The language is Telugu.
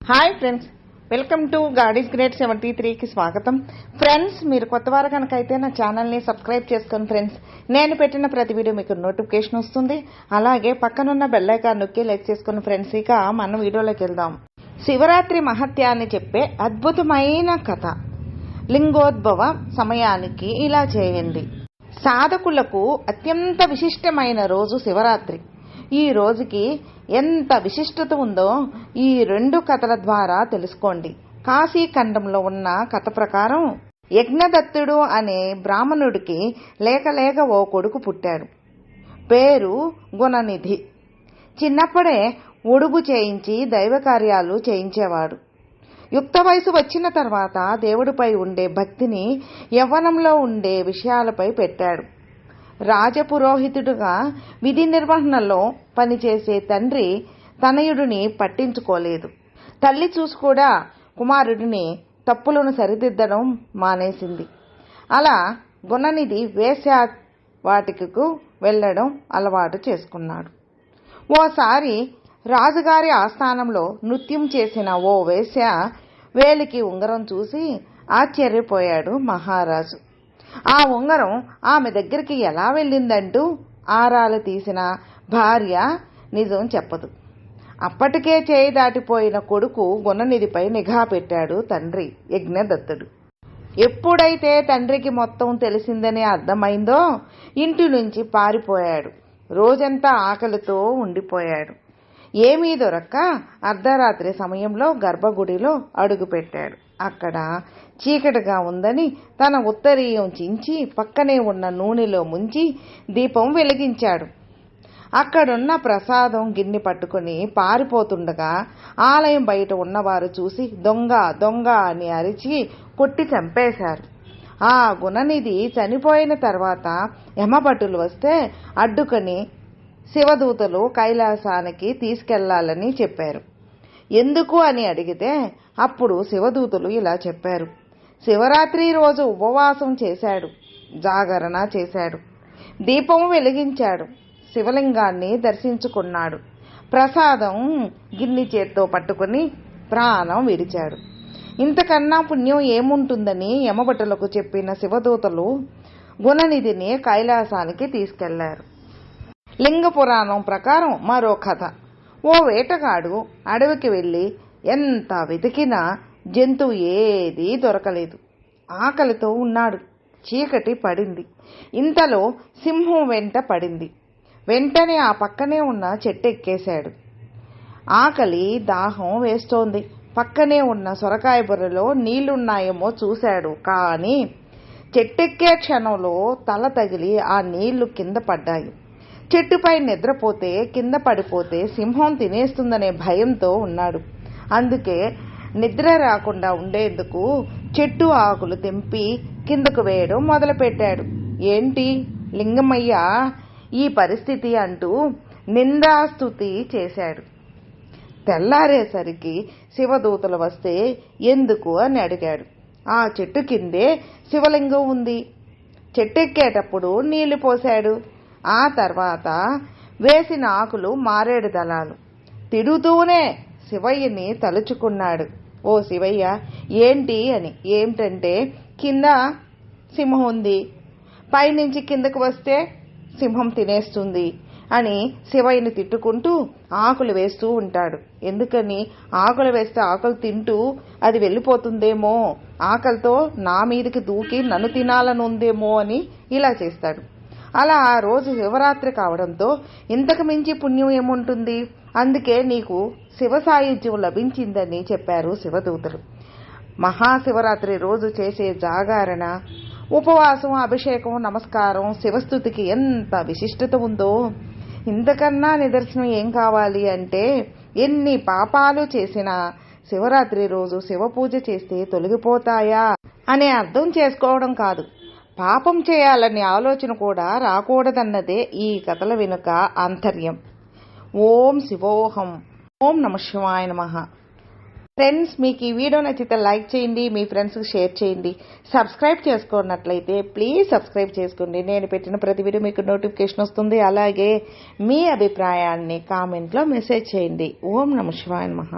హాయ్ ఫ్రెండ్స్, వెల్కమ్ టు గాడీస్ గ్రేట్ 73కి స్వాగతం. ఫ్రెండ్స్, మీరు కొత్త వారు కనుక అయితే నా ఛానల్ని సబ్స్క్రైబ్ చేసుకోండి ఫ్రెండ్స్. నేను పెట్టిన ప్రతి వీడియో మీకు నోటిఫికేషన్ వస్తుంది. అలాగే పక్కనున్న బెల్ ఐకాన్ నొక్కి లైక్ చేసుకోండి ఫ్రెండ్స్. ఇక మనం వీడియోలోకి వెళ్దాం. శివరాత్రి మహత్యాన్ని చెప్పే అద్భుతమైన కథ. లింగోద్భవ సమయానికి ఇలా చేయండి. సాధకులకు అత్యంత విశిష్టమైన రోజు శివరాత్రి. ఈ రోజుకి ఎంత విశిష్టత ఉందో ఈ రెండు కథల ద్వారా తెలుసుకోండి. కాశీఖండంలో ఉన్న కథ ప్రకారం యజ్ఞదత్తుడు అనే బ్రాహ్మణుడికి లేక ఓ కొడుకు పుట్టాడు. పేరు గుణనిధి. చిన్నప్పుడే ఉడుగు చేయించి దైవ కార్యాలు చేయించేవాడు. యుక్త వయసు వచ్చిన తర్వాత దేవుడిపై ఉండే భక్తిని యవ్వనంలో ఉండే విషయాలపై పెట్టాడు. రాజపురోహితుడుగా విధి నిర్వహణలో పనిచేసే తండ్రి తనయుడిని పట్టించుకోలేదు. తల్లి చూసి కూడా కుమారుడిని తప్పులను సరిదిద్దడం మానేసింది. అలా గుణనిధి వేశ్యావాటికకు వెళ్లడం అలవాటు చేసుకున్నాడు. ఓసారి రాజుగారి ఆస్థానంలో నృత్యం చేసిన ఓ వేశ్య వేలికి ఉంగరం చూసి ఆశ్చర్యపోయాడు మహారాజు. ఆ ఉంగరం ఆమె దగ్గరికి ఎలా వెళ్ళిందంటూ ఆరాలు తీసిన భార్య నిజం చెప్పదు. అప్పటికే చేయి దాటిపోయిన కొడుకు గుణనిధిపై నిఘా పెట్టాడు తండ్రి యజ్ఞదత్తుడు. ఎప్పుడైతే తండ్రికి మొత్తం తెలిసిందని అర్థమైందో ఇంటి నుంచి పారిపోయాడు. రోజంతా ఆకలితో ఉండిపోయాడు. ఏమీ దొరక్క అర్ధరాత్రి సమయంలో గర్భగుడిలో అడుగుపెట్టాడు. అక్కడ చీకటిగా ఉందని తన ఉత్తరీయం చించి పక్కనే ఉన్న నూనెలో ముంచి దీపం వెలిగించాడు. అక్కడున్న ప్రసాదం గిన్నె పట్టుకుని పారిపోతుండగా ఆలయం బయట ఉన్నవారు చూసి దొంగ దొంగ అని అరిచి కొట్టి చంపేశారు. ఆ గుణనిధి చనిపోయిన తర్వాత యమభటులు వస్తే అడ్డుకొని శివదూతలు కైలాసానికి తీసుకెళ్లాలని చెప్పారు. ఎందుకు అని అడిగితే అప్పుడు శివదూతలు ఇలా చెప్పారు. శివరాత్రి రోజు ఉపవాసం చేశాడు, జాగరణ చేశాడు, దీపం వెలిగించాడు, శివలింగాన్ని దర్శించుకున్నాడు, ప్రసాదం గిన్నె చేత్తో పట్టుకుని ప్రాణం విడిచాడు. ఇంతకన్నా పుణ్యం ఏముంటుందని యమభటులకు చెప్పిన శివదూతలు గుణనిధిని కైలాసానికి తీసుకెళ్లారు. లింగ పురాణం ప్రకారం మరో కథ. ఓ వేటగాడు అడవికి వెళ్ళి ఎంత వెతికినా జంతువు ఏదీ దొరకలేదు. ఆకలితో ఉన్నాడు. చీకటి పడింది. ఇంతలో సింహం వెంట పడింది. వెంటనే ఆ పక్కనే ఉన్న చెట్టు ఎక్కేశాడు. ఆకలి దాహం వేస్తోంది. పక్కనే ఉన్న సొరకాయ బుర్రలో నీళ్లున్నాయేమో చూశాడు. కానీ చెట్టెక్కే క్షణంలో తల తగిలి ఆ నీళ్లు కింద పడ్డాయి. చెట్టుపై నిద్రపోతే కింద పడిపోతే సింహం తినేస్తుందనే భయంతో ఉన్నాడు. అందుకే నిద్ర రాకుండా ఉండేందుకు చెట్టు ఆకులు తెంపి కిందకు వేయడం మొదలుపెట్టాడు. ఏంటి లింగమయ్య ఈ పరిస్థితి అంటూ నిందాస్తుతి చేశాడు. తెల్లారేసరికి శివదూతలు వస్తే ఎందుకు అని అడిగాడు. ఆ చెట్టు కిందే శివలింగం ఉంది. చెట్టెక్కేటప్పుడు నీళ్లు పోశాడు. ఆ తర్వాత వేసిన ఆకులు మారేడు దళాలు. తిడుతూనే శివయ్యని తలుచుకున్నాడు. ఓ శివయ్య ఏంటి అని. ఏమిటంటే కింద సింహం ఉంది, పైనుంచి కిందకు వస్తే సింహం తినేస్తుంది అని శివయ్యని తిట్టుకుంటూ ఆకులు వేస్తూ ఉంటాడు. ఎందుకని? ఆకులు వేస్తే ఆకులు తింటూ అది వెళ్ళిపోతుందేమో, ఆకలితో నా మీదకి దూకి నన్ను తినాలనుందేమో అని ఇలా చేస్తాడు. అలా ఆ రోజు శివరాత్రి కావడంతో ఇంతకు మించి పుణ్యం ఏముంటుంది? అందుకే నీకు శివ సాయుధ్యం లభించిందని చెప్పారు శివదూతలు. మహాశివరాత్రి రోజు చేసే జాగరణ, ఉపవాసం, అభిషేకం, నమస్కారం, శివస్థుతికి ఎంత విశిష్టత ఉందో ఇంతకన్నా నిదర్శనం ఏం కావాలి? అంటే ఎన్ని పాపాలు చేసినా శివరాత్రి రోజు శివ పూజ చేస్తే తొలగిపోతాయా అనే అర్థం చేసుకోవడం కాదు, పాపం చేయాలనే ఆలోచన కూడా రాకూడదన్నదే ఈ కథల వెనుక ఆంతర్యం. ఓం శివోహం. ఓం నమ శివాయ నమః. ఫ్రెండ్స్, మీకు ఈ వీడియో నచ్చితే లైక్ చేయండి, మీ ఫ్రెండ్స్కి షేర్ చేయండి. సబ్స్క్రైబ్ చేసుకున్నట్లయితే ప్లీజ్ సబ్స్క్రైబ్ చేసుకోండి. నేను పెట్టిన ప్రతి వీడియో మీకు నోటిఫికేషన్ వస్తుంది. అలాగే మీ అభిప్రాయాన్ని కామెంట్లో మెసేజ్ చేయండి. ఓం నమ శివాయ నమః.